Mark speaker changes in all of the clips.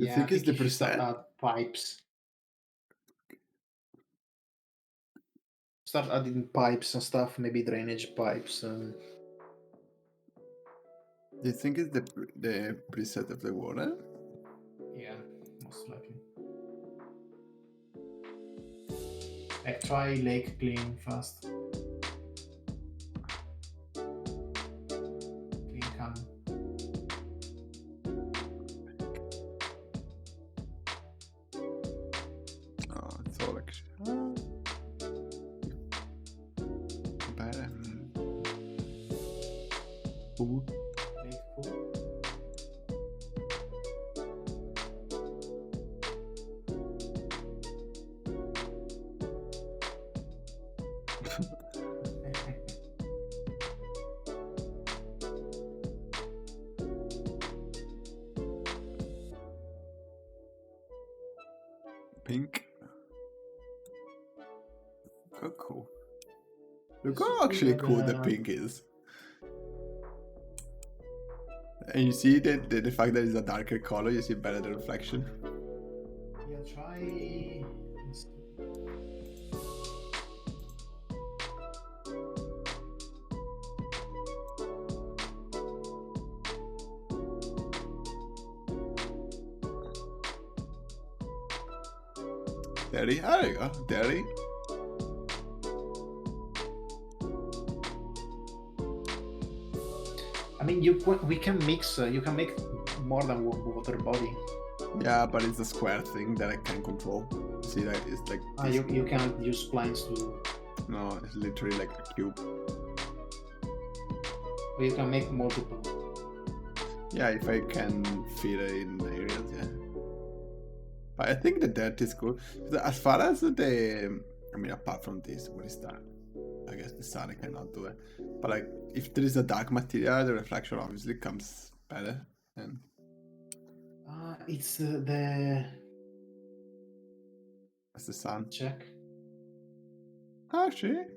Speaker 1: You
Speaker 2: Yeah, I
Speaker 1: think it's
Speaker 2: think
Speaker 1: the
Speaker 2: you should start
Speaker 1: preset?
Speaker 2: pipes. Start adding pipes and stuff, maybe drainage pipes.
Speaker 1: Do you think it's the preset of the water?
Speaker 2: Yeah, most likely. Like try lake clean first. Clean cannon.
Speaker 1: Oh, it's all like better. Ooh.
Speaker 2: Lake pool.
Speaker 1: Pink. Oh, cool. Look
Speaker 2: It's
Speaker 1: how
Speaker 2: so
Speaker 1: actually
Speaker 2: that,
Speaker 1: cool the pink is. And you see the fact that it's a darker color, you see better the reflection.
Speaker 2: Yeah, try.
Speaker 1: There you go. There.
Speaker 2: I mean, we can mix. You can make more than one water body.
Speaker 1: Yeah, but it's a square thing that I can control. See, that it's like
Speaker 2: you can't use splines to.
Speaker 1: No, it's literally like a cube.
Speaker 2: Or you can make multiple.
Speaker 1: Yeah, if I can fit it in areas, yeah. But I think the dirt is cool. As far as I mean, apart from this, what is that? I guess the sun cannot do it. But like, if there is a dark material, the reflection obviously comes better. And
Speaker 2: It's
Speaker 1: that's the sun.
Speaker 2: check.
Speaker 1: Oh, shit.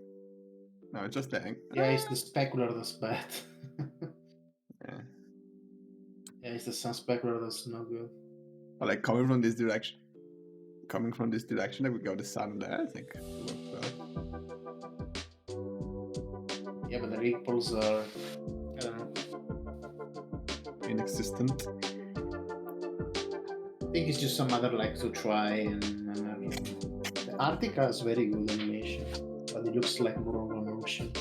Speaker 1: No, it's just the
Speaker 2: Yeah, it's the specular that's bad.
Speaker 1: Yeah.
Speaker 2: Yeah, it's the sun specular that's no good.
Speaker 1: But like coming from this direction, like we got the sun there, I think it works well.
Speaker 2: Yeah, but the ripples are, I don't know,
Speaker 1: inexistent.
Speaker 2: I think it's just some other like to try and the Arctic has very good animation, but it looks like more of an ocean.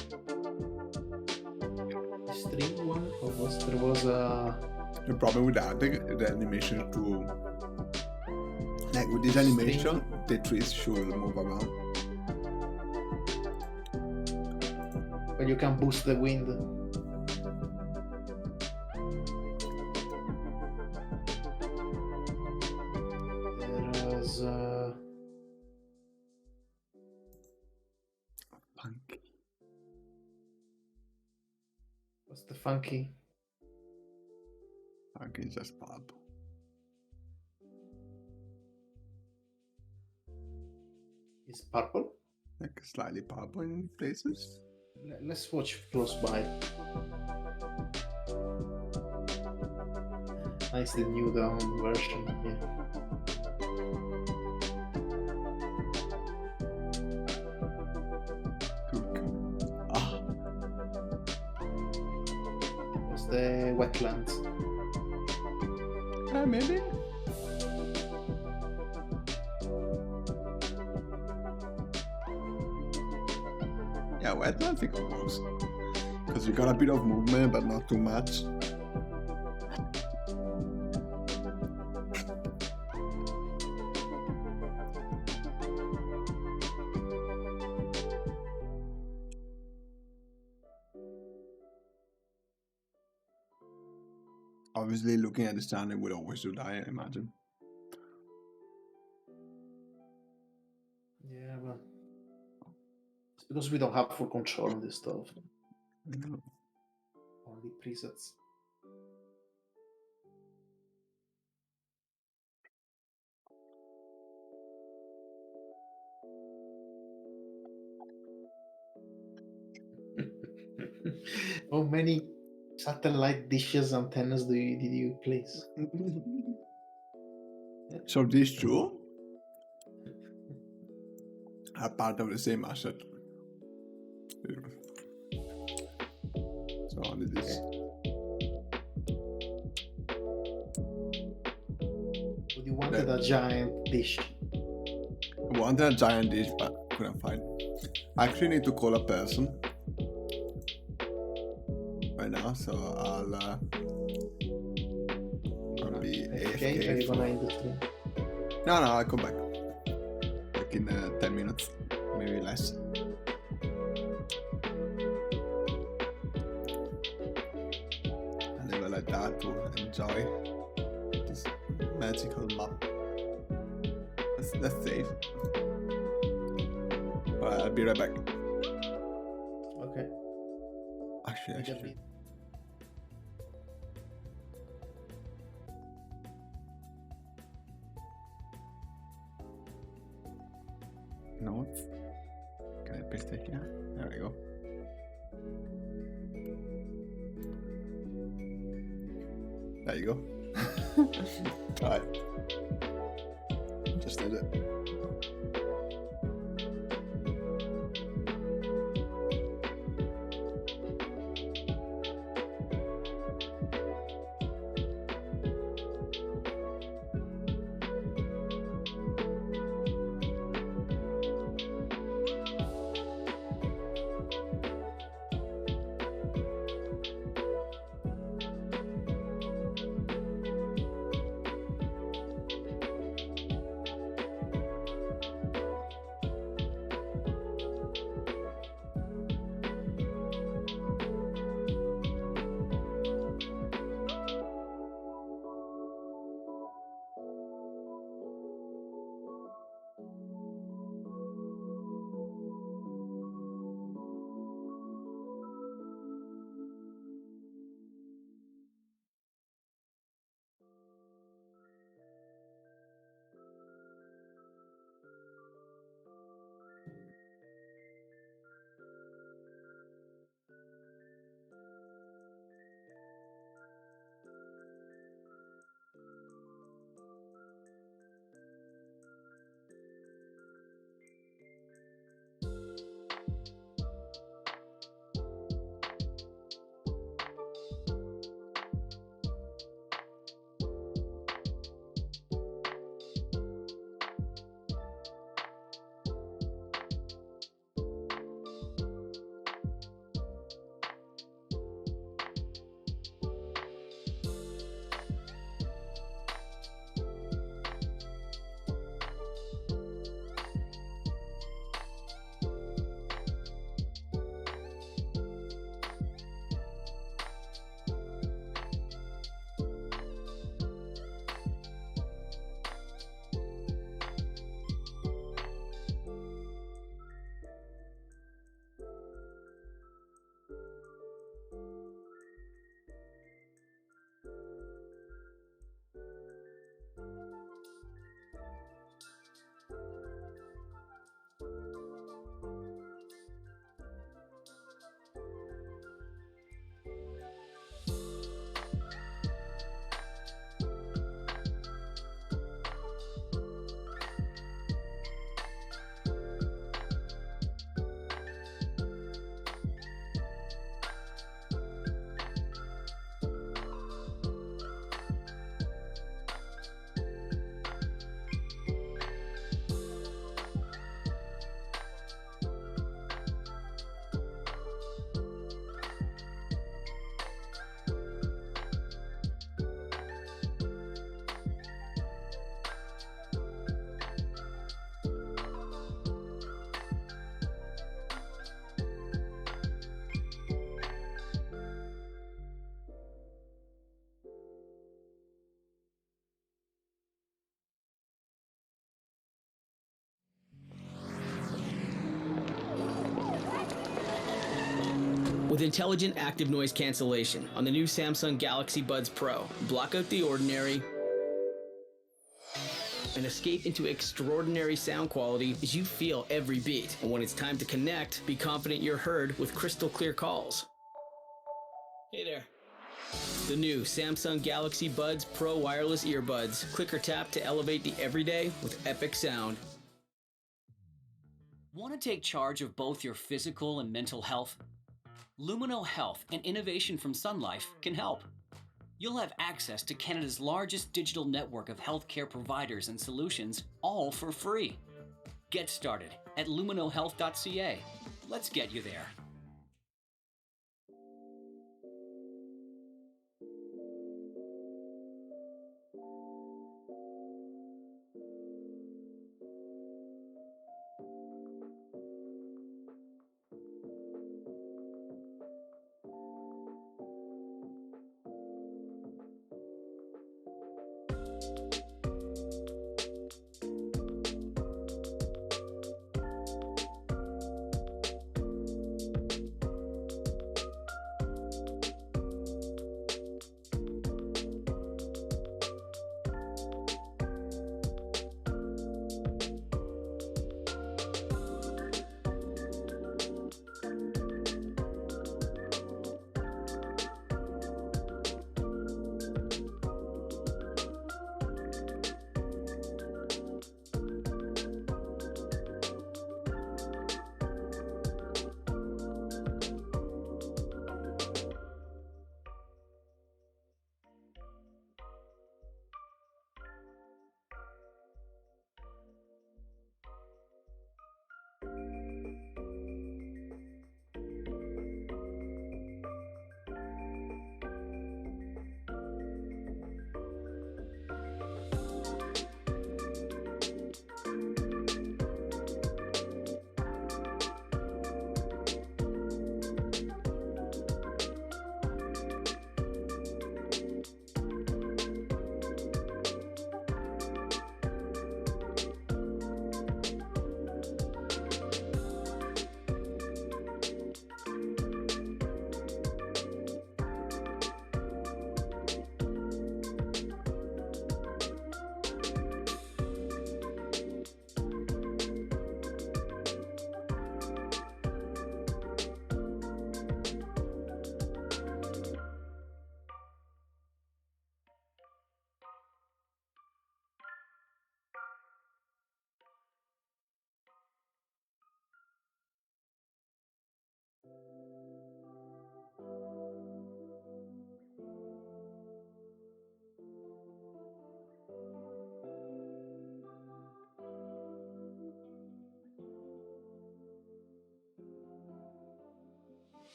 Speaker 2: The stream one, there was a.
Speaker 1: The problem with the animation too. Like with this animation, the trees should move around.
Speaker 2: But you can boost the wind. There was
Speaker 1: Funky.
Speaker 2: what's the funky?
Speaker 1: Funky is just purple.
Speaker 2: Is purple?
Speaker 1: Like slightly purple in places.
Speaker 2: Let's watch close by. Nice, the new down version. Yeah.
Speaker 1: Ah.
Speaker 2: What's the wetlands?
Speaker 1: Maybe. Yeah, wetland I think it works. Because you got a bit of movement, but not too much. Obviously, looking at the sun, it would always do that, I imagine.
Speaker 2: Yeah, but it's because we don't have full control on this stuff. Only presets. How many satellite dishes antennas did you place?
Speaker 1: So these two are part of the same asset. So only this.
Speaker 2: But you wanted a giant dish.
Speaker 1: I wanted a giant dish, but couldn't find. I actually need to call a person right now, so I'll be AFK.
Speaker 2: Are you gonna end the stream?
Speaker 1: No, I'll come back. Like in 10 minutes, maybe less. I leave it like that to enjoy this magical map. That's safe. But I'll be right back.
Speaker 2: Okay.
Speaker 1: Actually. Notes. Can I paste it here? There we go. There you go. Try it. Just did it.
Speaker 3: With intelligent active noise cancellation on the new Samsung Galaxy Buds Pro, block out the ordinary and escape into extraordinary sound quality as you feel every beat. And when it's time to connect, be confident you're heard with crystal clear calls. Hey there. The new Samsung Galaxy Buds Pro wireless earbuds. Click or tap to elevate the everyday with epic sound.
Speaker 4: Want to take charge of both your physical and mental health? Lumino Health and innovation from Sun Life can help. You'll have access to Canada's largest digital network of healthcare providers and solutions, all for free. Get started at luminohealth.ca. Let's get you there.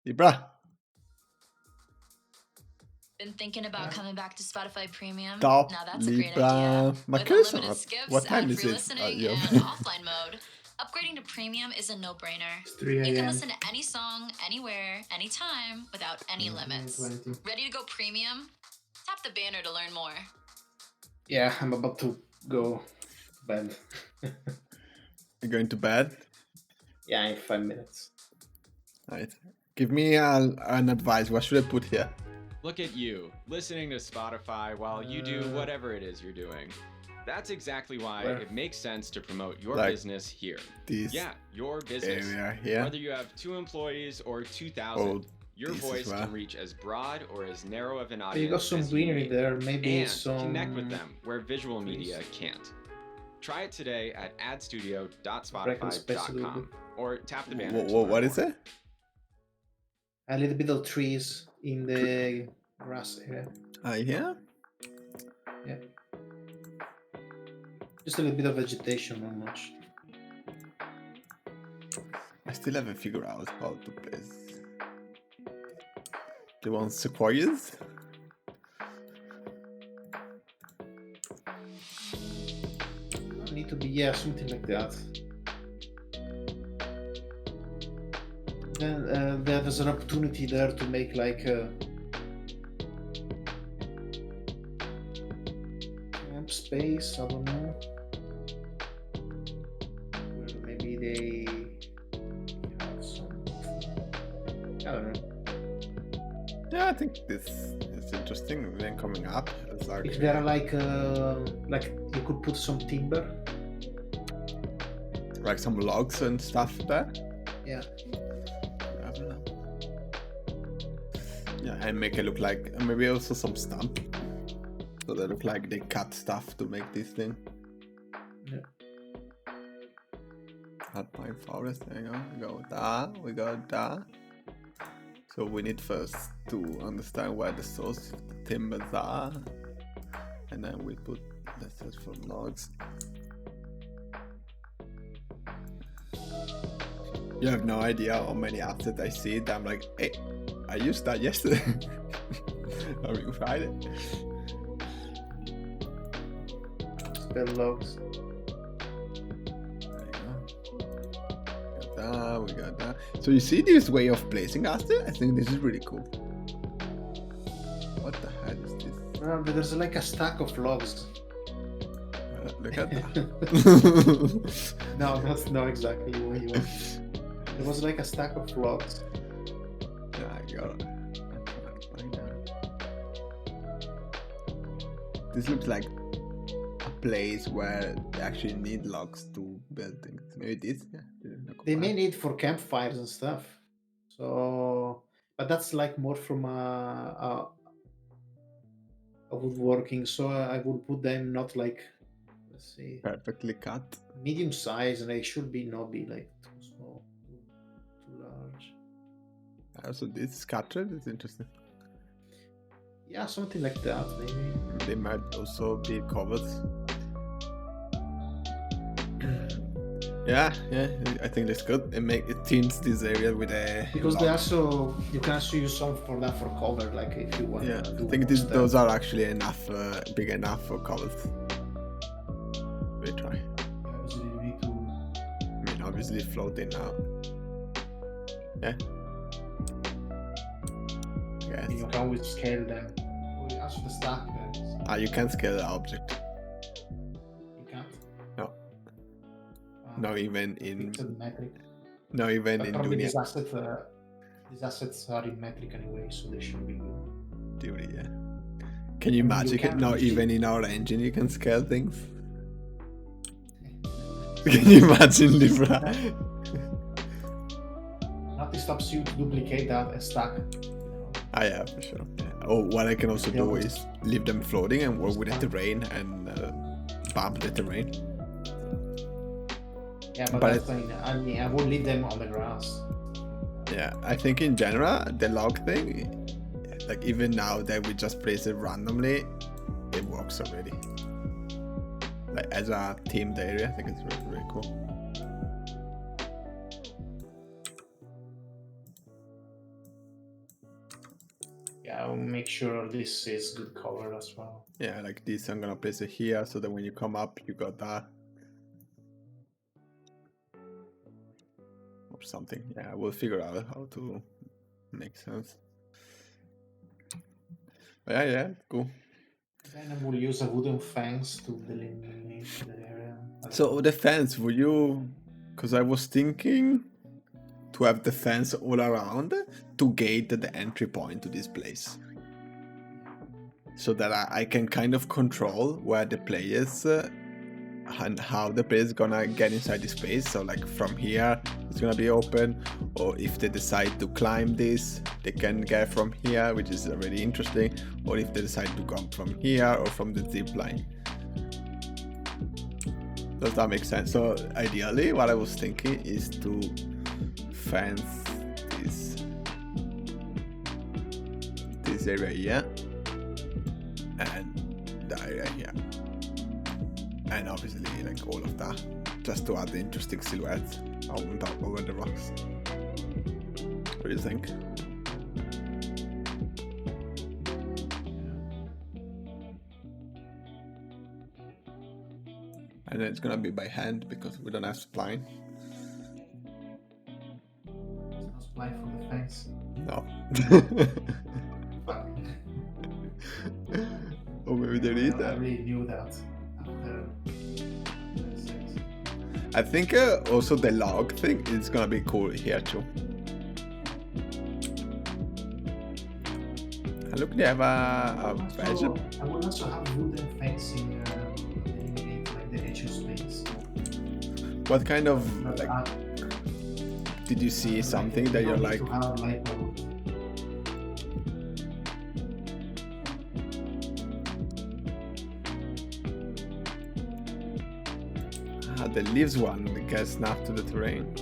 Speaker 1: Libra.
Speaker 5: Been thinking about coming back to Spotify Premium?
Speaker 1: Top
Speaker 5: Now that's a great
Speaker 1: Libra.
Speaker 5: idea.
Speaker 1: Ma
Speaker 5: With
Speaker 1: che ne so?
Speaker 5: unlimited skips,
Speaker 1: What time is
Speaker 5: ad-free
Speaker 1: it?
Speaker 5: listening,
Speaker 1: Io.
Speaker 5: and offline mode, upgrading to Premium is a no-brainer.
Speaker 2: It's 3
Speaker 5: You can
Speaker 2: a.m.
Speaker 5: listen to any song, anywhere, anytime, without any limits.
Speaker 2: 20.
Speaker 5: Ready to go Premium? Tap the banner to learn more.
Speaker 2: Yeah, I'm about to go to bed.
Speaker 1: You're going to bed?
Speaker 2: Yeah, in 5 minutes.
Speaker 1: Right. Give me an advice. What should I put here?
Speaker 6: Look at you, listening to Spotify while you do whatever it is you're doing. That's exactly why
Speaker 2: Where?
Speaker 6: it makes sense to promote your
Speaker 1: Like
Speaker 6: business here.
Speaker 1: This
Speaker 6: Yeah, your business.
Speaker 1: area here.
Speaker 6: Whether you have 2 employees or 2,000,
Speaker 1: Oh,
Speaker 6: your
Speaker 1: this as
Speaker 6: voice
Speaker 1: well.
Speaker 6: can reach as broad or as narrow of an
Speaker 2: Oh,
Speaker 6: audience
Speaker 2: you got some
Speaker 6: as you
Speaker 2: greenery
Speaker 6: need,
Speaker 2: there, maybe
Speaker 6: and
Speaker 2: some...
Speaker 6: connect with them where visual
Speaker 2: trees.
Speaker 6: media can't. Try it today at
Speaker 2: Break the space a little
Speaker 6: adstudio.spotify.com or tap the banner. to
Speaker 1: What
Speaker 6: learn
Speaker 1: is
Speaker 6: more.
Speaker 1: it?
Speaker 2: A little bit of trees in the grass area.
Speaker 1: Here?
Speaker 2: Yeah. Just a little bit of vegetation, not much.
Speaker 1: I still haven't figured out how to place. Do you want sequoias?
Speaker 2: Need to be, yeah, something like that. Then there's an opportunity there to make like a camp space. I don't know. Where maybe they have some. I don't know.
Speaker 1: Yeah, I think this is interesting. Then coming up, it's like
Speaker 2: If there are like you could put some timber.
Speaker 1: some logs and stuff there.
Speaker 2: Yeah.
Speaker 1: I don't know. Yeah, and make it look like maybe also some stump, so they look like they cut stuff to make this thing.
Speaker 2: Yeah.
Speaker 1: Alpine forest. There you go. We go there. We go there. So we need first to understand where the source of the timbers are, and then we put the search for logs. You have no idea how many assets I see that I'm like, hey, I used that yesterday. I mean, Friday.
Speaker 2: Spell logs.
Speaker 1: We got that. So you see this way of placing assets? I think this is really cool. What the hell is this?
Speaker 2: Well, there's like a stack of logs.
Speaker 1: Look at that.
Speaker 2: No, that's not exactly what you want. It was like a stack of logs.
Speaker 1: Yeah, I got it. This looks like a place where they actually need logs to build things. Maybe this? Yeah.
Speaker 2: They may need for campfires and stuff. So, but that's like more from a woodworking. So I would put them not like, let's see,
Speaker 1: Perfectly cut.
Speaker 2: medium size, and they should be not be like too small, too large.
Speaker 1: Also, this scattered is interesting.
Speaker 2: Yeah, something like that maybe.
Speaker 1: They might also be covered. Yeah, I think that's good. It tints this area with a
Speaker 2: Because
Speaker 1: log.
Speaker 2: you can also use some for that for cover, like if you want
Speaker 1: Yeah,
Speaker 2: to do
Speaker 1: I think
Speaker 2: more
Speaker 1: those
Speaker 2: stuff.
Speaker 1: are actually enough, big enough for covers. We try.
Speaker 2: Obviously, you need to.
Speaker 1: I mean, obviously floating now. Yeah. Yes.
Speaker 2: You can always scale them. Oh, also the stack.
Speaker 1: You can scale the object.
Speaker 2: You can't.
Speaker 1: No. No, even in.
Speaker 2: It's a metric.
Speaker 1: No, even
Speaker 2: But
Speaker 1: in
Speaker 2: probably
Speaker 1: Dunia.
Speaker 2: these assets are in metric anyway, so they should be good.
Speaker 1: Duty, yeah. Can you imagine it? No, even in our engine you can scale things. Can you imagine, Libra?
Speaker 2: Nothing stops you to duplicate that and stack.
Speaker 1: Ah, yeah, for sure. Yeah. Oh, what I can also do is leave them floating and work with the terrain and bump the terrain.
Speaker 2: Yeah, but that's I mean, I would leave them on the grass.
Speaker 1: Yeah, I think in general, the log thing, like even now that we just place it randomly, it works already. Like as a themed area, I think it's really, really cool.
Speaker 2: Yeah, I'll make sure this is good cover as well.
Speaker 1: Yeah, like this, I'm gonna place it here so that when you come up, you got that. Or something. Yeah, we'll figure out how to make sense. But yeah, cool.
Speaker 2: Then I will use a wooden fence to delineate the area.
Speaker 1: So the fence, would you? Because I was thinking to have the fence all around to gate the entry point to this place, so that I can kind of control where the players and how the players is gonna get inside the space. So like from here it's gonna be open, or if they decide to climb this, they can get from here, which is really interesting, or if they decide to come from here or from the zip line. Does that make sense? So ideally what I was thinking is to fence this area here and the area here, and obviously like all of that, just to add the interesting silhouettes over the rocks. What do you think? And then it's gonna be by hand because we don't have spline.
Speaker 2: There's no spline for the fence.
Speaker 1: No.
Speaker 2: Fuck.
Speaker 1: Or maybe there is
Speaker 2: I
Speaker 1: that.
Speaker 2: really knew that after.
Speaker 1: I think also the log thing is gonna be cool here too. And look, they have a badge.
Speaker 2: I will also have wooden fencing like the edge of space.
Speaker 1: What kind of like? Did you see something that you're like?
Speaker 2: To have like
Speaker 1: The leaves one that gets snapped to the terrain.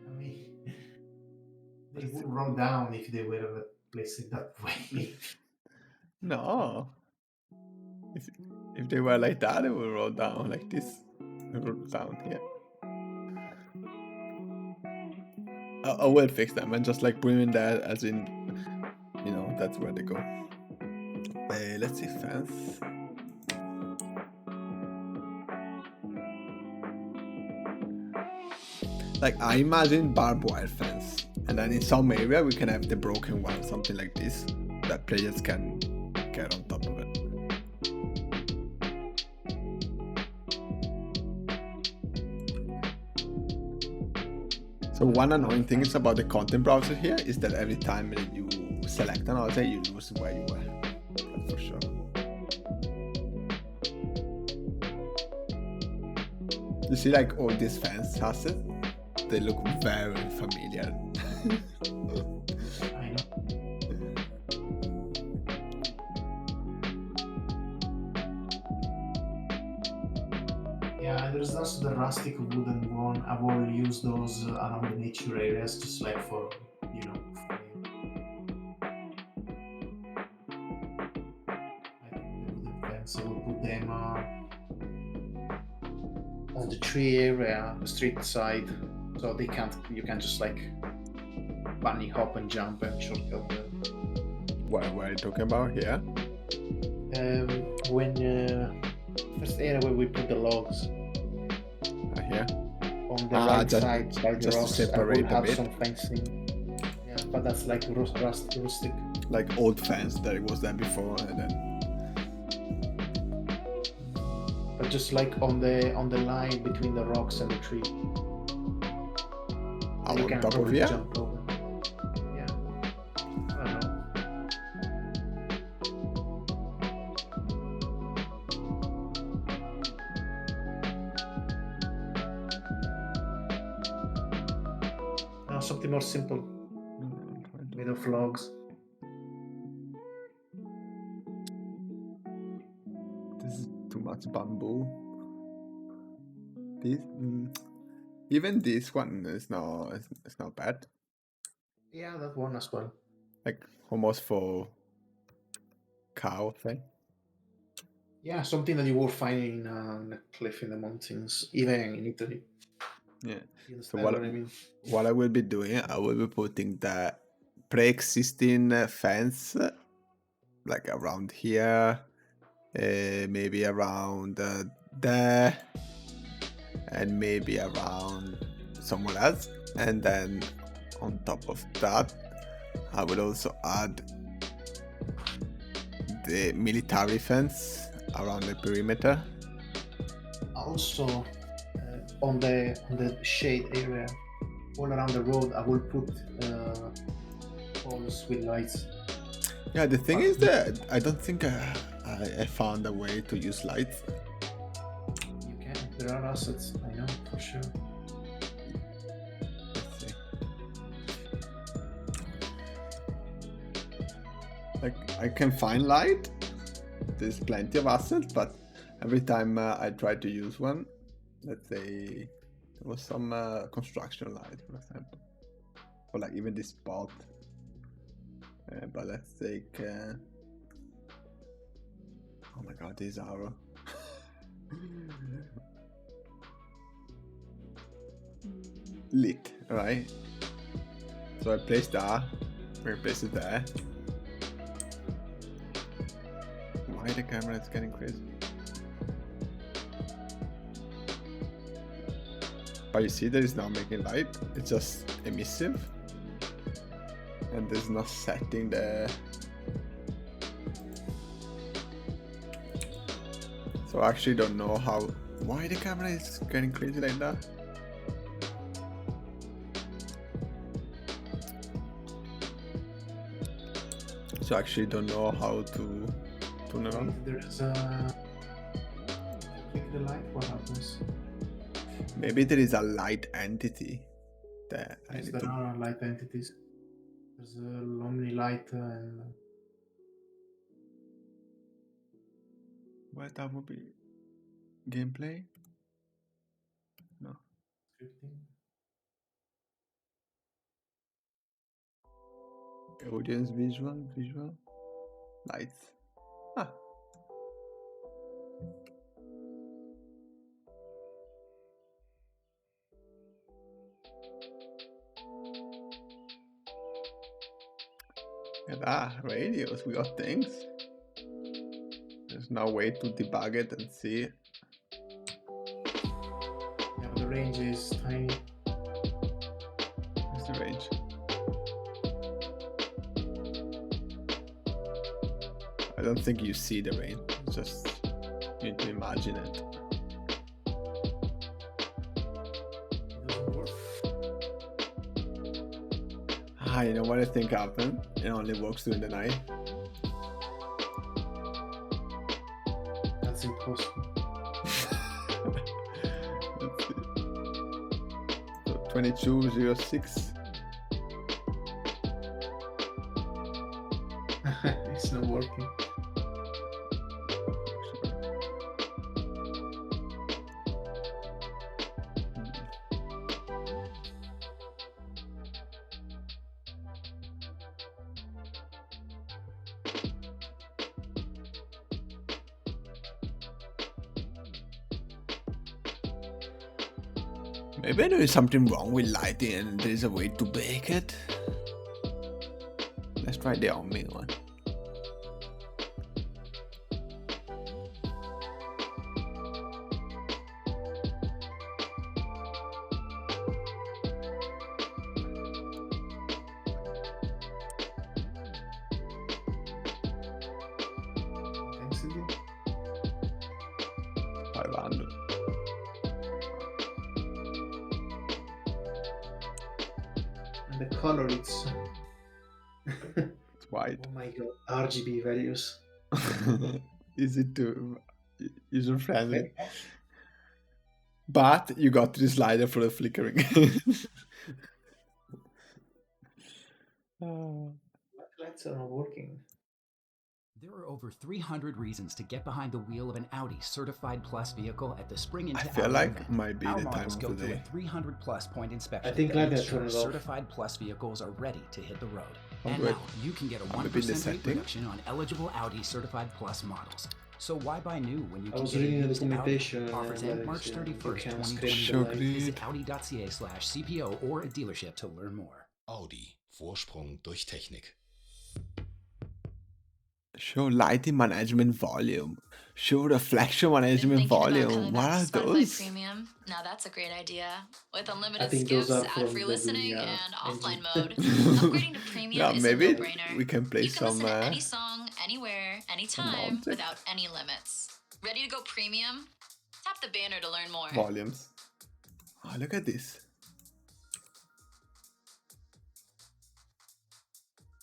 Speaker 2: I mean, they would roll down if they were placed that way.
Speaker 1: No. If they were like that, it would roll down like this. It roll down here. I will fix them and just like bring in that as in, you know, that's where they go. Let's see, fence. Like I imagine barbed wire fence, and then in some area we can have the broken one, something like this, that players can get on top of it. So one annoying thing is about the content browser here is that every time you select an object, you lose where you were. That's for sure. You see, like all these fence assets, they look very familiar.
Speaker 2: I know. Yeah, and there's also the rustic wooden one. I will use those around the nature areas, just like for, you know. fence. I will put them on the tree area, the street side, so they can't. You can just like bunny hop and jump and shortcut them.
Speaker 1: What are you talking about here?
Speaker 2: When first area where we put the logs
Speaker 1: Here?
Speaker 2: on the right
Speaker 1: just-
Speaker 2: side by the
Speaker 1: just to
Speaker 2: rocks,
Speaker 1: separate
Speaker 2: I will
Speaker 1: a
Speaker 2: have
Speaker 1: bit.
Speaker 2: some fencing. Yeah, but that's like rustic.
Speaker 1: Like old fence that it was there before, and then
Speaker 2: But just like on the line between the rocks and the tree.
Speaker 1: on
Speaker 2: You can
Speaker 1: top of
Speaker 2: probably
Speaker 1: here.
Speaker 2: jump over. Yeah. I don't know. Something more simple, made of logs.
Speaker 1: This is too much bamboo. This, even this one is not. It's not bad.
Speaker 2: Yeah, that one as well.
Speaker 1: Like almost for cow thing.
Speaker 2: Yeah, something that you will find in a cliff in the mountains, even in Italy.
Speaker 1: Yeah.
Speaker 2: You
Speaker 1: So
Speaker 2: understand what I mean?
Speaker 1: what I will be doing, I will be putting the pre-existing fence like around here, maybe around there, and maybe around somewhere else. And then on top of that, I will also add the military fence around the perimeter.
Speaker 2: Also, on the shade area, all around the road, I will put poles with lights.
Speaker 1: Yeah, the thing is that I don't think I found a way to use lights.
Speaker 2: You can. There are assets. I know for sure.
Speaker 1: Let's see. Like I can find light. There's plenty of assets, but every time I try to use one, let's say there was some construction light, for example, or like even this spot. But let's take. Oh my god, this arrow. Lit, right? So I place that. We place it there. Why the camera is getting crazy? But you see that it's not making light, it's just emissive. And there's no setting there. So I actually don't know why the camera is getting crazy like that. So I actually don't know how to turn it on.
Speaker 2: If there is a click the light, what happens?
Speaker 1: Maybe there is a light entity that I
Speaker 2: Yes,
Speaker 1: need
Speaker 2: there
Speaker 1: to.
Speaker 2: are light entities. There's a lonely light and
Speaker 1: Well, that would be gameplay. No.
Speaker 2: scripting.
Speaker 1: Audience visual. Lights. Ah. Look at that, radios, we got things. There's no way to debug it and see it.
Speaker 2: Yeah, but the range is tiny.
Speaker 1: Where's the range? I don't think you see the range, it's just you need to imagine it.
Speaker 2: It doesn't work.
Speaker 1: Ah, you know what I think happened? It only works during the night.
Speaker 2: That's impossible.
Speaker 1: Let's see. So 2206.
Speaker 2: It's not working.
Speaker 1: Maybe there is something wrong with lighting and there is a way to make it. Let's try the Omni one.
Speaker 2: Intensity.
Speaker 1: 500.
Speaker 2: And the color, it's
Speaker 1: It's white.
Speaker 2: oh my god, RGB values.
Speaker 1: Easy to user friendly. But you got the slider for the flickering.
Speaker 2: Lights are not working.
Speaker 7: There are over 300 reasons to get behind the wheel of an Audi Certified Plus vehicle at the Spring into
Speaker 1: I feel
Speaker 7: Audi
Speaker 1: like
Speaker 7: event.
Speaker 1: might be
Speaker 7: Our
Speaker 1: the time
Speaker 7: models
Speaker 1: of
Speaker 7: go
Speaker 1: the
Speaker 7: through
Speaker 1: day.
Speaker 7: a 300 plus point inspection
Speaker 2: I think
Speaker 7: that
Speaker 2: like
Speaker 7: makes
Speaker 2: that
Speaker 7: sure
Speaker 2: turn it off.
Speaker 7: Certified Plus vehicles are ready to hit the road.
Speaker 1: Oh,
Speaker 7: And
Speaker 1: good.
Speaker 7: now you can get a
Speaker 1: Maybe in the
Speaker 7: 1% rate
Speaker 1: setting.
Speaker 7: reduction on eligible Audi Certified Plus models. So why buy new when you
Speaker 2: I
Speaker 7: can
Speaker 2: was
Speaker 7: get a
Speaker 2: reading the
Speaker 7: used Audi?
Speaker 2: documentation and
Speaker 7: Offers
Speaker 2: like,
Speaker 7: end March
Speaker 2: you
Speaker 7: 31st,
Speaker 2: can
Speaker 7: 2022.
Speaker 1: Show
Speaker 7: Visit
Speaker 1: grid.
Speaker 7: audi.ca/CPO or a dealership to learn more.
Speaker 8: Audi. Vorsprung durch Technik.
Speaker 1: Show lighting management volume. Show reflection
Speaker 5: Been
Speaker 1: management
Speaker 5: thinking about coming
Speaker 1: volume. What
Speaker 5: back
Speaker 1: are
Speaker 5: to Spotify
Speaker 1: those?
Speaker 5: Premium? Now that's a great idea. With
Speaker 2: I
Speaker 5: unlimited
Speaker 2: think those
Speaker 5: skips,
Speaker 2: are from
Speaker 5: ad-free
Speaker 2: the
Speaker 5: listening,
Speaker 2: Dunya
Speaker 5: and offline
Speaker 2: engine.
Speaker 5: mode, upgrading to Premium
Speaker 1: Yeah,
Speaker 5: is
Speaker 1: maybe
Speaker 5: a no-brainer.
Speaker 1: we can play
Speaker 5: You can
Speaker 1: some
Speaker 5: listen to any song, anywhere, anytime,
Speaker 1: music.
Speaker 5: without any limits. Ready to go Premium? Tap the banner to learn more.
Speaker 1: volumes. Oh, look at this.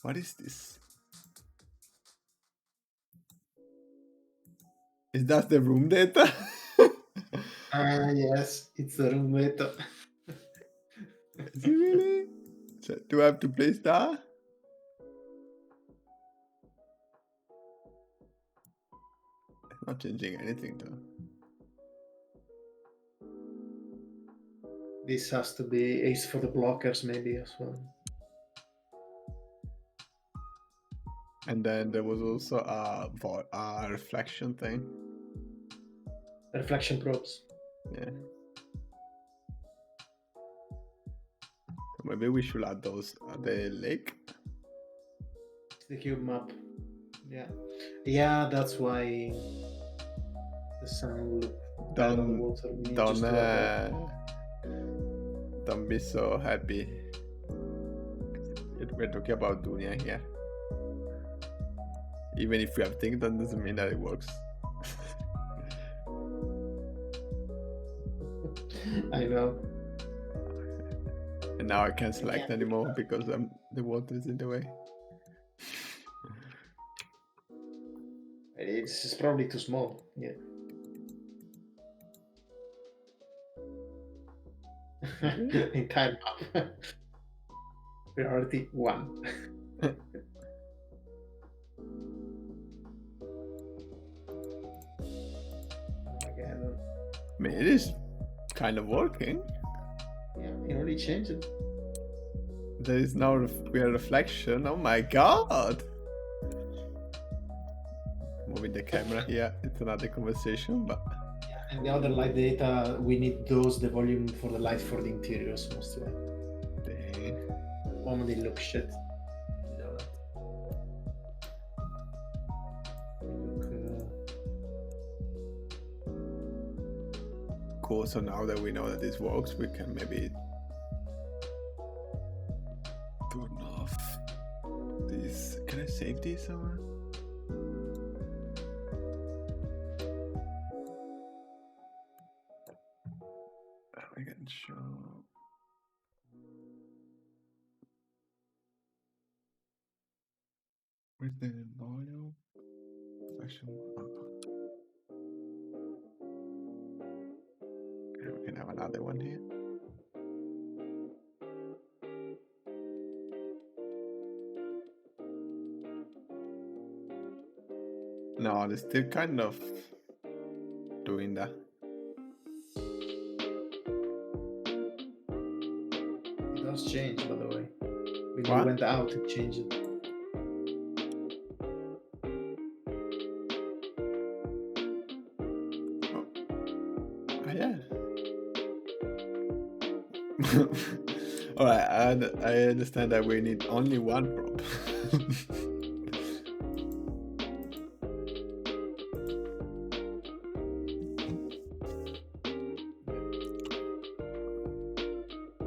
Speaker 1: What is this? Is that the room data?
Speaker 2: Ah, yes, it's the room data.
Speaker 1: Is it really? So, do I have to play star? It's not changing anything though.
Speaker 2: This has to be ace for the blockers, maybe as well.
Speaker 1: And then there was also a reflection thing.
Speaker 2: Reflection probes.
Speaker 1: Yeah. So maybe we should add those at the lake.
Speaker 2: The cube map. Yeah. Yeah, that's why the sun will look bad on the water. We need just to add that.
Speaker 1: Don't be so happy. We're talking about Dunya here. Even if we have things, that doesn't mean that it works.
Speaker 2: I know.
Speaker 1: And now I can't select anymore because the water is in the way.
Speaker 2: It's probably too small. Yeah. Entire map. Priority 1. Again.
Speaker 1: I mean, it is kind of working.
Speaker 2: Yeah, you already changed it.
Speaker 1: There is now weird reflection. Oh my god! Moving the camera here, it's another conversation, but
Speaker 2: And the other light data, we need the volume for the light for the interiors mostly.
Speaker 1: dang.
Speaker 2: Only look shit. You know that. Look,
Speaker 1: Cool. So now that we know that this works, we can maybe turn off this. Can I save this somewhere? I can show. Where's the volume? Section. Okay, we can have another one here. No, they're still kind of doing that.
Speaker 2: it does change, by the way. When
Speaker 1: What?
Speaker 2: you went out, it changed it.
Speaker 1: Oh yeah. Alright, I understand that we need only one prop.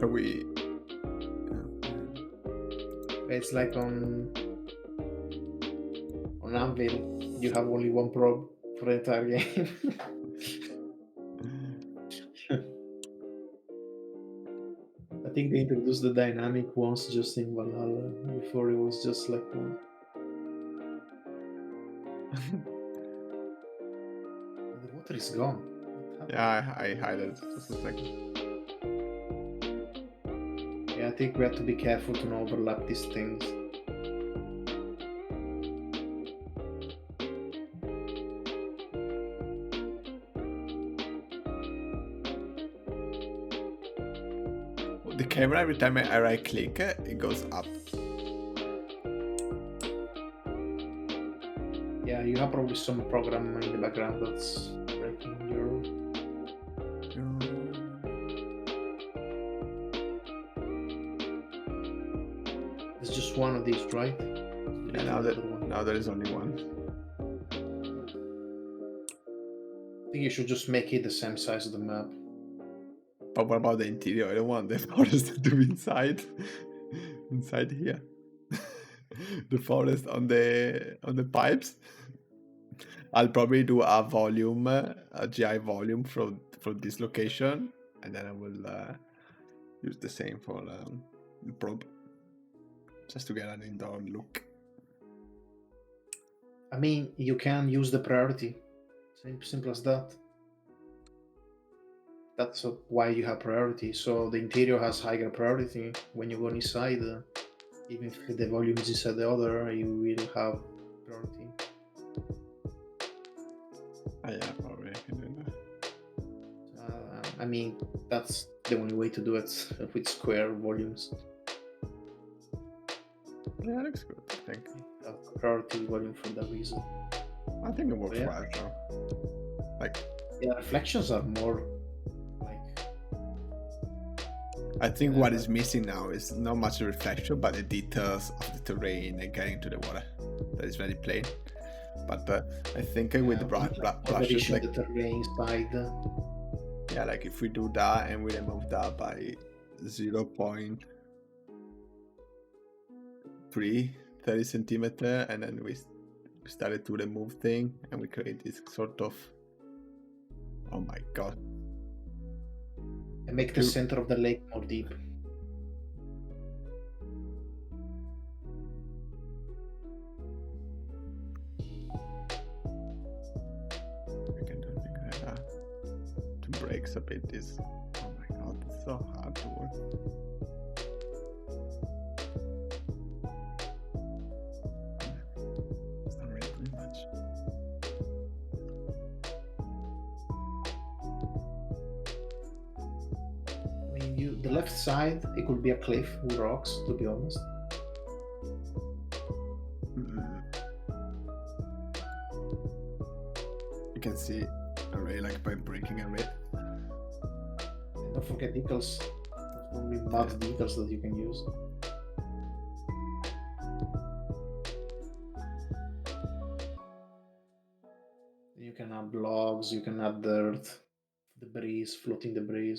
Speaker 1: Are we...
Speaker 2: It's like on Anvil, you have only one probe for the entire game. I think they introduced the dynamic once just in Valhalla. Before it was just like one. The water is gone.
Speaker 1: Yeah, I highlighted it just a second.
Speaker 2: Yeah, I think we have to be careful to not overlap these things.
Speaker 1: The camera, every time I right click, it goes up.
Speaker 2: Yeah, you have probably some program in the background that's breaking your... It's just one of these, right?
Speaker 1: Yeah, now there is only one.
Speaker 2: I think you should just make it the same size of the map.
Speaker 1: But what about the interior? I don't want the forest to be inside here. The forest on the pipes. I'll probably do a volume, a GI volume from this location, and then I will use the same for the probe, just to get an indoor look.
Speaker 2: I mean, you can use the priority. Simple as that. That's why you have priority. So the interior has higher priority. When you go inside, even if the volume is inside the other, you will have priority.
Speaker 1: Yeah, probably I can do that.
Speaker 2: I mean, that's the only way to do it with square volumes.
Speaker 1: Yeah, it looks good, I think.
Speaker 2: Priority volume for that reason.
Speaker 1: I think it works
Speaker 2: Yeah.
Speaker 1: well, though. Like,
Speaker 2: yeah, reflections are more like...
Speaker 1: I think what is missing now is not much the reflection, but the details of the terrain and getting to the water. That is very plain. But I think with the brushes, like
Speaker 2: the terrain side.
Speaker 1: Yeah, like if we do that and we remove that by 0.3, 30 centimeter, and then we started to remove thing, and we create this sort of, oh my god.
Speaker 2: And make the center of the lake more deep.
Speaker 1: We can do things like that to breaks a bit this. Oh my god, it's so hard to work. It's not really doing much.
Speaker 2: I mean, the left side, it could be a cliff with rocks, to be honest.
Speaker 1: You can see array like by breaking array.
Speaker 2: Don't forget decals. There's only mud decals that you can use. You can add logs, you can add dirt, debris, floating debris.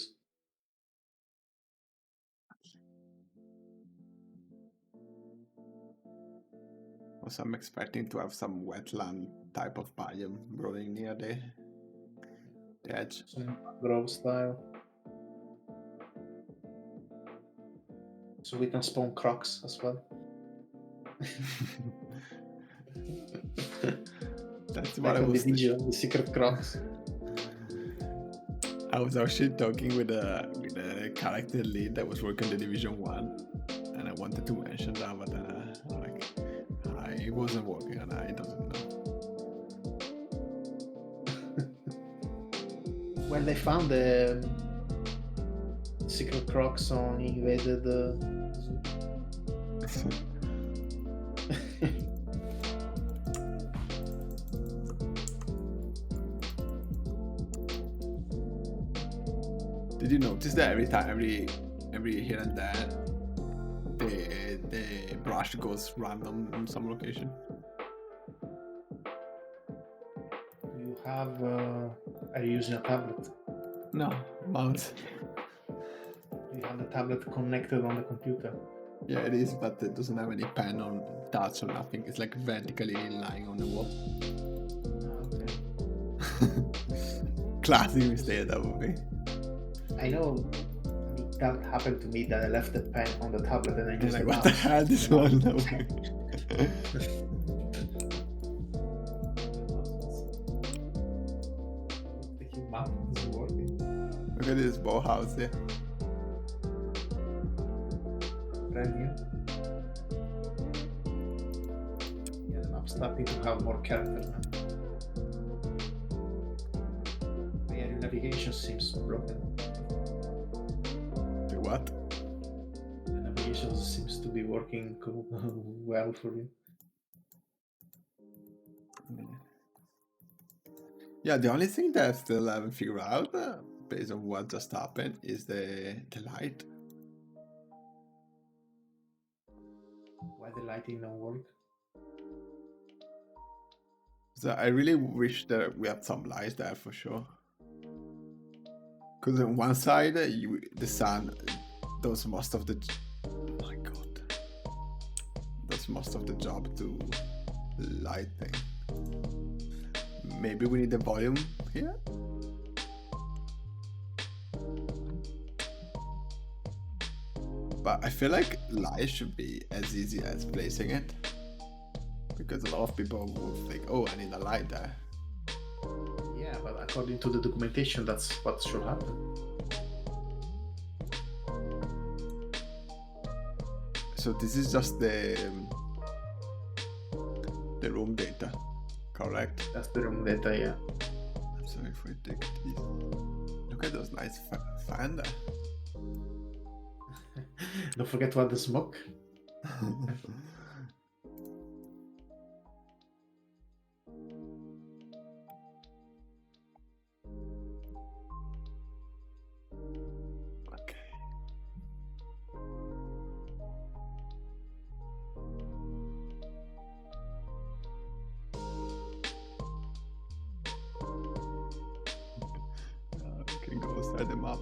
Speaker 1: Also, I'm expecting to have some wetland type of biome growing near the edge.
Speaker 2: Some grove style. So we can spawn crocs as well.
Speaker 1: That's what
Speaker 2: like
Speaker 1: I was
Speaker 2: the secret crocs.
Speaker 1: I was actually talking with a character lead that was working the Division 1, and I wanted to mention that, but then it wasn't working and I doesn't know.
Speaker 2: Well, they found the secret crocs on invaded
Speaker 1: Did you notice that every every here and there, the brush goes random in some location.
Speaker 2: You have. Are you using a tablet?
Speaker 1: No, mouse.
Speaker 2: You have the tablet connected on the computer.
Speaker 1: Yeah, it is, but it doesn't have any pen or touch or nothing. It's like vertically lying on the wall.
Speaker 2: Okay.
Speaker 1: Classic mistake that would be.
Speaker 2: I know that happened to me, that I left the pen on the tablet and I
Speaker 1: You're
Speaker 2: used
Speaker 1: like,
Speaker 2: the
Speaker 1: what the
Speaker 2: mouse.
Speaker 1: hell? This one.
Speaker 2: The cube map is working.
Speaker 1: Look at this ball house here.
Speaker 2: Brand new. Yeah, the map's starting to have more characters now. But yeah, your navigation seems broken.
Speaker 1: The what?
Speaker 2: The navigation seems to be working well for you.
Speaker 1: Yeah, the only thing that I still haven't figured out, based on what just happened, is the light.
Speaker 2: Why the lighting don't work?
Speaker 1: So I really wish that we had some lights there for sure. Because on one side, the sun does most of the. Oh my god. Does most of the job to lighting. Maybe we need the volume here. But I feel like light should be as easy as placing it. Because a lot of people will think, oh, I need a light there.
Speaker 2: Yeah, but according to the documentation, that's what should happen.
Speaker 1: So this is just the room data, correct?
Speaker 2: That's the room data, yeah.
Speaker 1: So if we take this, look at those nice fan there.
Speaker 2: Don't forget to add the smoke.
Speaker 1: Okay. We can go set them up.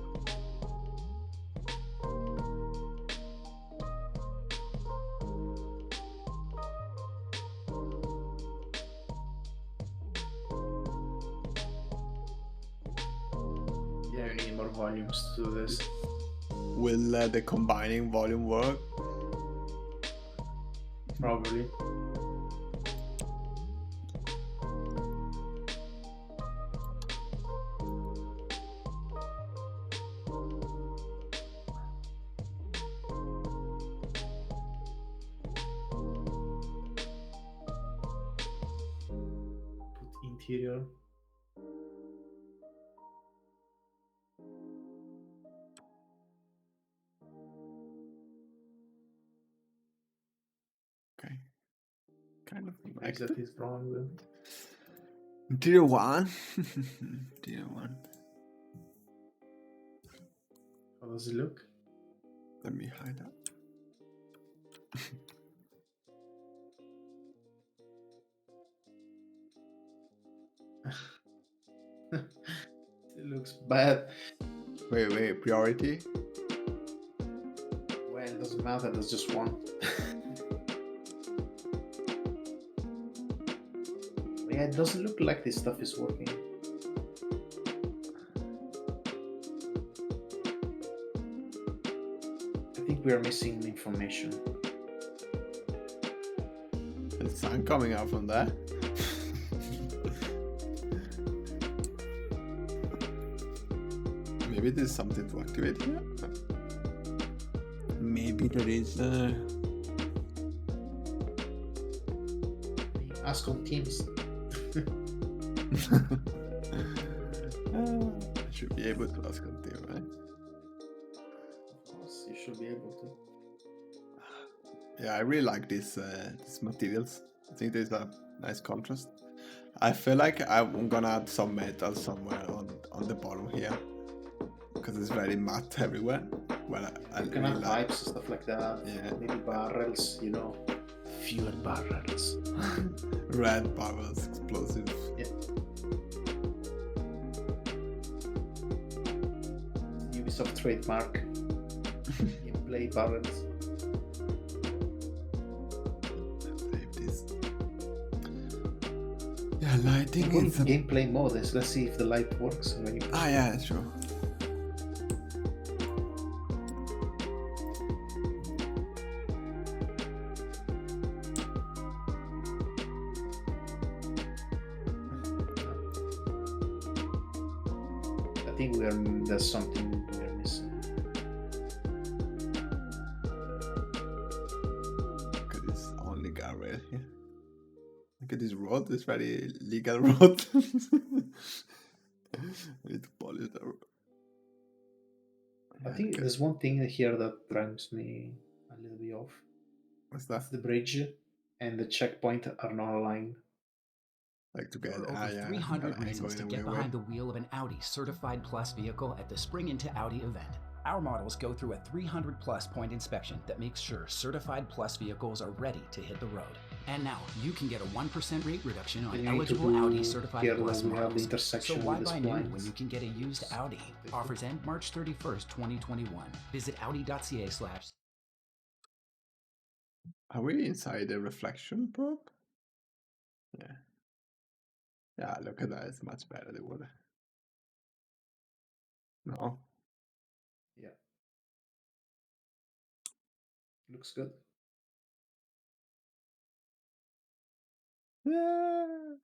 Speaker 2: Yeah, you need more volumes to do this.
Speaker 1: Will the combining volume work?
Speaker 2: Probably. Put interior.
Speaker 1: Okay. Kind of
Speaker 2: Things
Speaker 1: like
Speaker 2: that is wrong with.
Speaker 1: Tier 1. Tier 1.
Speaker 2: How does it look?
Speaker 1: Let me hide that.
Speaker 2: It looks bad.
Speaker 1: Wait, priority?
Speaker 2: Well, it doesn't matter, there's just one. Yeah, it doesn't look like this stuff is working. I think we are missing information.
Speaker 1: There's sun coming out from there. Maybe there's something to activate here. Maybe there is.
Speaker 2: Ask on Teams.
Speaker 1: I should be able to ask on team, right?
Speaker 2: Of course, you should be able to.
Speaker 1: Yeah, I really like these materials. I think there's a nice contrast. I feel like I'm gonna add some metal somewhere on the bottom here. because it's very matte everywhere. Well, I
Speaker 2: You can
Speaker 1: really
Speaker 2: add
Speaker 1: like.
Speaker 2: pipes and stuff like that.
Speaker 1: Yeah.
Speaker 2: Maybe barrels, you know. Fuel barrels.
Speaker 1: Red barrels, explosive.
Speaker 2: Yeah. Ubisoft trademark. Gameplay barrels.
Speaker 1: Save this. Yeah, lighting
Speaker 2: What
Speaker 1: is
Speaker 2: if gameplay mode is? Let's see if the light works when you.
Speaker 1: yeah, sure.
Speaker 2: I think there's something we're missing.
Speaker 1: Look at this only guardrail here. Look at this road, this very legal road. I need to polish the road.
Speaker 2: I think there's one thing here that drives me a little bit off.
Speaker 1: What's
Speaker 2: That's
Speaker 1: that?
Speaker 2: the bridge and the checkpoint are not aligned.
Speaker 1: Like
Speaker 7: There
Speaker 1: together.
Speaker 7: are over
Speaker 1: yeah.
Speaker 7: 300
Speaker 1: I ain't
Speaker 7: reasons to
Speaker 1: going
Speaker 7: get
Speaker 1: away.
Speaker 7: behind the wheel of an Audi Certified Plus vehicle at the Spring Into Audi event. Our models go through a 300 plus point inspection that makes sure Certified Plus vehicles are ready to hit the road. And now you can get a 1% rate reduction on
Speaker 2: Then you need to
Speaker 7: eligible
Speaker 2: do
Speaker 7: Audi Certified
Speaker 2: here
Speaker 7: Plus
Speaker 2: when we have the
Speaker 7: models. So
Speaker 2: intersection
Speaker 7: why
Speaker 2: with the
Speaker 7: buy new
Speaker 2: splines.
Speaker 7: when you can get a used Audi? Offers end March 31st, 2021. Visit audi.ca/.
Speaker 1: Are we inside the reflection probe? Yeah. Yeah, look at that. It's much better than water. No.
Speaker 2: Yeah. Looks good.
Speaker 1: Yeah.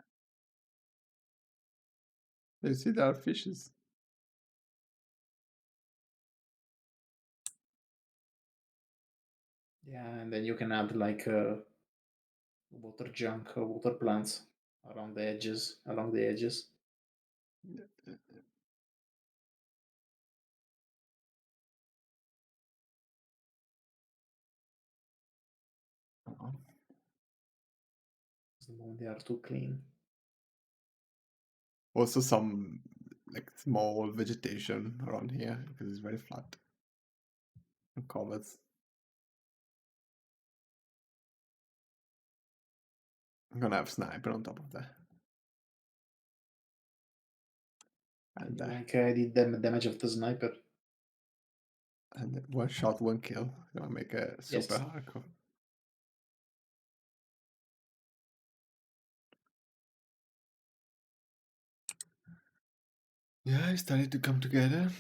Speaker 1: You see, there are fishes.
Speaker 2: Yeah, and then you can add like water junk or water plants around the edges, along the edges.
Speaker 1: Oh.
Speaker 2: The moment they are too clean.
Speaker 1: Also some like small vegetation around here because it's very flat and covers. I'm gonna have sniper on top of that. And
Speaker 2: Like I did the damage of the sniper.
Speaker 1: and one shot, one kill. Gonna make a super
Speaker 2: Yes.
Speaker 1: hardcore. Yeah, it's starting to come together.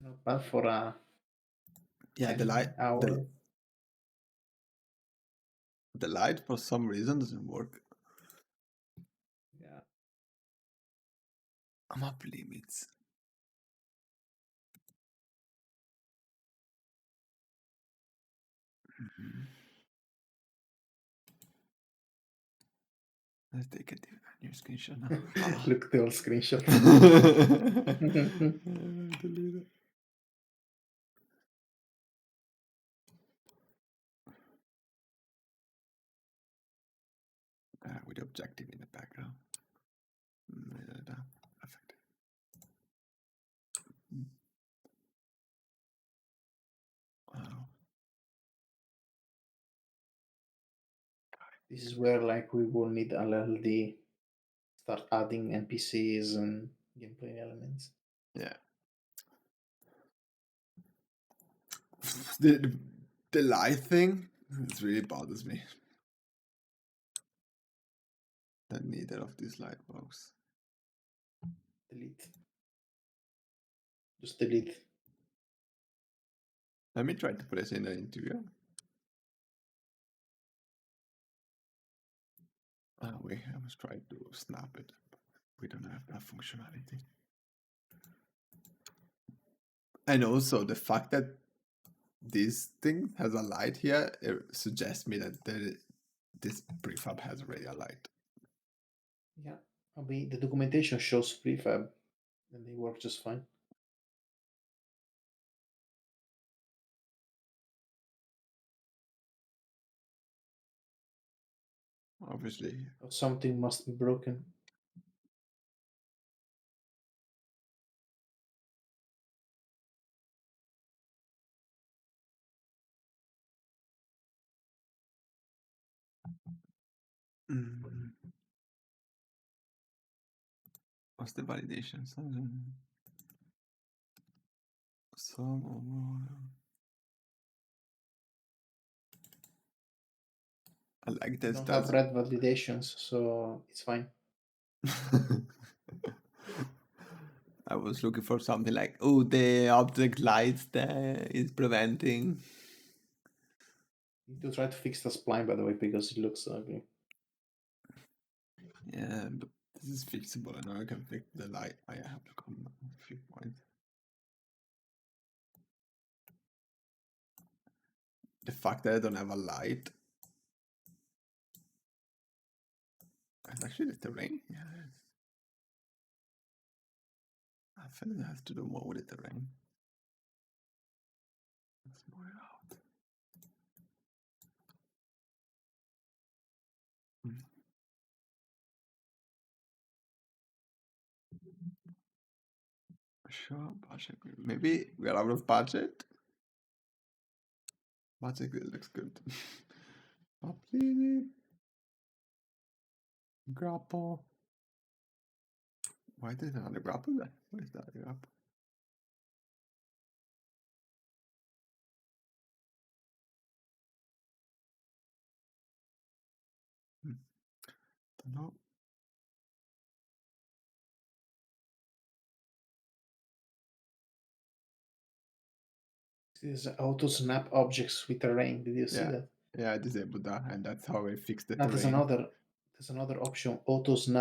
Speaker 2: Not bad for a
Speaker 1: Yeah, the
Speaker 2: 10
Speaker 1: light
Speaker 2: hour.
Speaker 1: the light for some reason doesn't work.
Speaker 2: Yeah.
Speaker 1: I'm up limits. Let's take a new screenshot now.
Speaker 2: Look the old screenshot.
Speaker 1: Delete it. With the objective in the background. Perfect. Wow.
Speaker 2: This is where like we will need LLD, start adding NPCs and gameplay elements.
Speaker 1: Yeah. The light thing, it really bothers me. The neither of these light bulbs.
Speaker 2: Delete. Just delete.
Speaker 1: Let me try to put this in the interior. We almost tried to snap it, but we don't have that functionality. And also the fact that this thing has a light here, it suggests me that this prefab has already a light.
Speaker 2: Yeah. I mean, the documentation shows prefab and they work just fine.
Speaker 1: Obviously.
Speaker 2: Or something must be broken.
Speaker 1: What's the validation? I like
Speaker 2: You
Speaker 1: this.
Speaker 2: don't have red validations, so it's fine.
Speaker 1: I was looking for something like, oh, the object lights there is preventing.
Speaker 2: You need to try to fix the spline, by the way, because it looks ugly.
Speaker 1: Yeah, but this is fixable. Now I can fix the light. I have to come a few points. The fact that I don't have a light. It's actually the terrain. Yeah. I feel it has to do more with the terrain. Let's move it out. Sure, budget. Maybe we are out of budget. Budget looks good. Please. Grapple. Why did another grapple there? What is that grapple? Don't know.
Speaker 2: This is auto snap objects with terrain. Did you see that?
Speaker 1: Yeah, I disabled that, and that's how I fixed the
Speaker 2: Now
Speaker 1: terrain.
Speaker 2: there's another option, auto snap